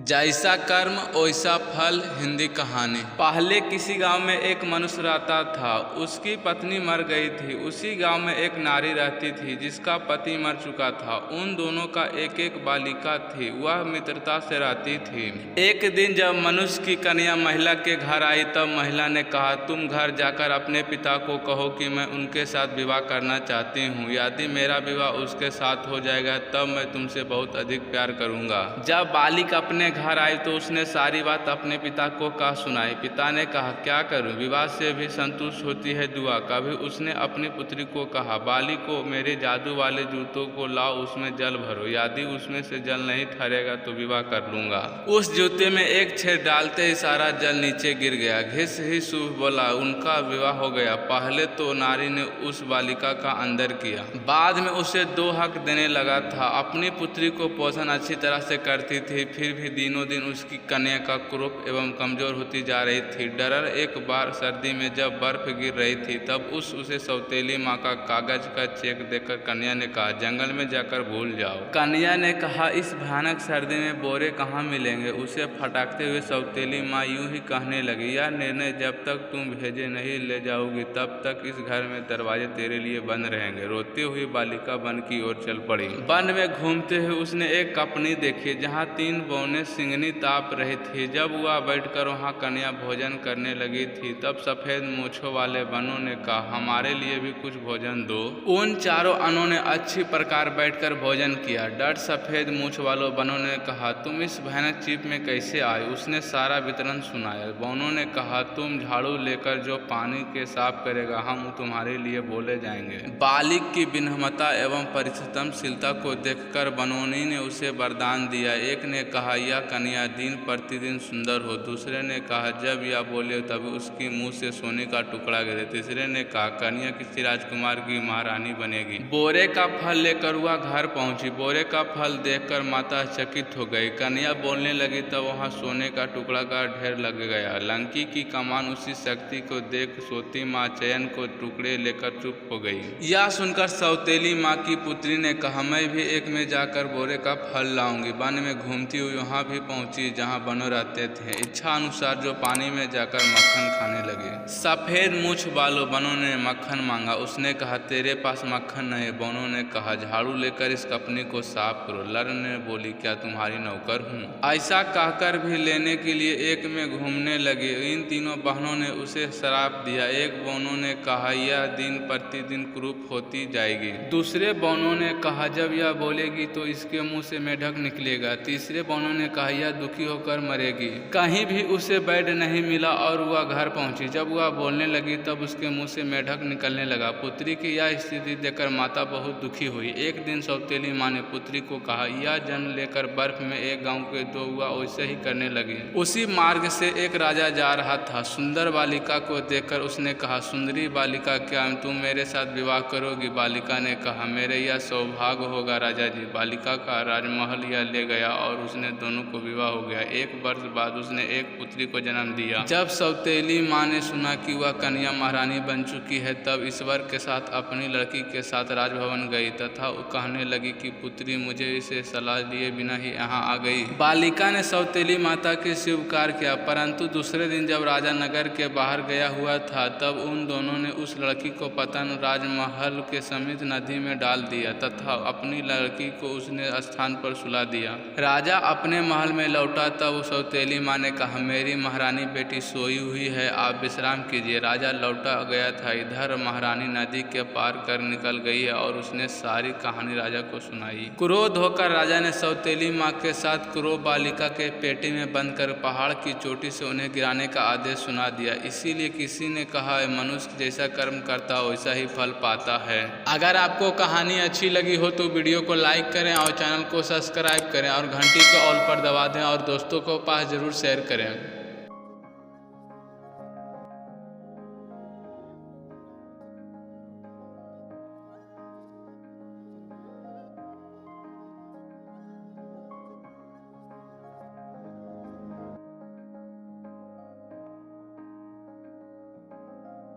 जैसा कर्म वैसा फल। हिंदी कहानी। पहले किसी गांव में एक मनुष्य रहता था। उसकी पत्नी मर गई थी। उसी गांव में एक नारी रहती थी जिसका पति मर चुका था। उन दोनों का एक एक बालिका थी। वह मित्रता से रहती थी। एक दिन जब मनुष्य की कन्या महिला के घर आई तब महिला ने कहा, तुम घर जाकर अपने पिता को कहो कि मैं उनके साथ विवाह करना चाहती हूँ। यदि मेरा विवाह उसके साथ हो जाएगा तब मैं तुमसे बहुत अधिक प्यार करूँगा। जब बालिका अपने घर आई तो उसने सारी बात अपने पिता को कह सुनाई। पिता ने कहा, क्या करूं, विवाह से भी संतुष्ट होती है दुआ। कभी उसने अपनी पुत्री को कहा, बाली को मेरे जादू वाले जूतों को लाओ, उसमें जल भरो। यदि उसमें से जल नहीं ठहरेगा तो विवाह कर लूंगा। उस जूते में एक छेद डालते ही सारा जल नीचे गिर गया। घिस ही शुभ बोला, उनका विवाह हो गया। पहले तो नारी ने उस बालिका का अंदर किया, बाद में उसे 2 हक देने लगा था। अपनी पुत्री को पोषण अच्छी तरह से करती थी, फिर भी दिनों दिन उसकी कन्या का क्रूप एवं कमजोर होती जा रही थी। डरर एक बार सर्दी में जब बर्फ गिर रही थी तब उसे सौतेली माँ का कागज का चेक देकर कन्या ने कहा, जंगल में जाकर भूल जाओ। कन्या ने कहा, इस भयानक सर्दी में बोरे कहाँ मिलेंगे। उसे फटाकते हुए सौतेली माँ यूं ही कहने लगी, यह निर्णय जब तक तुम भेजे नहीं ले जाओगी तब तक इस घर में दरवाजे तेरे लिए बंद रहेंगे। रोती हुई बालिका वन की ओर चल पड़ी। वन में घूमते हुए उसने एक कपनी देखी जहाँ 3 बौने सिंगनी ताप रही थी। जब वह बैठकर वहाँ कन्या भोजन करने लगी थी तब सफेद मूंछों वाले बनों ने कहा, हमारे लिए भी कुछ भोजन दो। उन चारों अनों ने अच्छी प्रकार बैठकर भोजन किया। डर सफेद मूंछ वालों बनों ने कहा, तुम इस भयानक चीप में कैसे आए। उसने सारा वितरण सुनाया। बनों ने कहा, तुम झाड़ू लेकर जो पानी के साफ करेगा हम तुम्हारे लिए बोले जाएंगे। बालिक की विनम्रता एवं परिश्रमशीलता को देखकर बनोनी ने उसे वरदान दिया। एक ने कहा, यह कन्या दिन प्रतिदिन सुंदर हो। दूसरे ने कहा, जब यह बोले तभी उसके मुंह से सोने का टुकड़ा गिरे। तीसरे ने कहा, कन्या किसी राजकुमार की महारानी बनेगी। बोरे का फल लेकर वह घर पहुंची। बोरे का फल देखकर माता चकित हो गई। कन्या बोलने लगी तब वहां सोने का टुकड़ा का ढेर लग गया। लंकी की कमान उसी शक्ति को देख सोती माँ चयन को टुकड़े लेकर चुप हो गई। यह सुनकर सौतेली माँ की पुत्री ने कहा, मैं भी एक में जाकर बोरे का फल लाऊंगी। वन में घूमती हुई वहां भी पहुंची जहां बनों रहते थे। इच्छा अनुसार जो पानी में जाकर मक्खन खाने लगे। सफेद मूछ वालों बनों ने मक्खन मांगा। उसने कहा, तेरे पास मक्खन नहीं। बनों ने कहा, झाड़ू लेकर इस कपनी को साफ करो। लड़ ने बोली, क्या तुम्हारी नौकर हूँ। ऐसा कहकर भी लेने के लिए एक में घूमने लगे। इन तीनों बहनों ने उसे श्राप दिया। एक बहनों ने कहा, यह दिन प्रतिदिन क्रूप होती जाएगी। दूसरे बहनों ने कहा, जब यह बोलेगी तो इसके मुंह से मेढक निकलेगा। तीसरे बहनों ने कहा, यह दुखी होकर मरेगी। कहीं भी उसे बेड नहीं मिला और वह घर पहुंची। जब वह बोलने लगी तब उसके मुंह से मेढक निकलने लगा। पुत्री की यह स्थिति देखकर माता बहुत दुखी हुई। एक दिन सौतेली माँ ने पुत्री को कहा, यह जन्म लेकर बर्फ में एक गांव के 2 हुआ, वैसे ही करने लगी। उसी मार्ग से एक राजा जा रहा था। सुंदर बालिका को देखकर उसने कहा, सुंदरी बालिका, क्या तुम मेरे साथ विवाह करोगी। बालिका ने कहा, मेरे यह सौभाग्य होगा राजा जी। बालिका का राजमहल यह ले गया और उसने दोनों को विवाह हो गया। 1 वर्ष बाद उसने एक पुत्री को जन्म दिया। जब सौतेली माँ ने सुना कि वह कन्या महारानी बन चुकी है तब ईश्वर के साथ अपनी लड़की के साथ राजभवन गई तथा कहने लगी कि पुत्री मुझे इसे सलाह लिए बिना ही यहाँ आ गई। बालिका ने सौतेली माता के स्वीकार किया, परंतु दूसरे दिन जब राजा नगर के बाहर गया हुआ था तब उन दोनों ने उस लड़की को पतन राजमहल के समीप नदी में डाल दिया तथा अपनी लड़की को उसने स्थान पर सुला दिया। राजा अपने महल में लौटा तब सौतेली माँ ने कहा, मेरी महारानी बेटी सोई हुई है, आप विश्राम कीजिए। राजा लौटा गया था। इधर महारानी नदी के पार कर निकल गई है और उसने सारी कहानी राजा को सुनाई। क्रोध होकर राजा ने सौतेली माँ के साथ क्रूर बालिका के पेटी में बंद कर पहाड़ की चोटी से उन्हें गिराने का आदेश सुना दिया। इसीलिए किसी ने कहा है, मनुष्य जैसा कर्म करता वैसा ही फल पाता है। अगर आपको कहानी अच्छी लगी हो तो वीडियो को लाइक करें और चैनल को सब्सक्राइब करें और घंटी को ऑल पर दबा दें और दोस्तों को पास जरूर शेयर करें।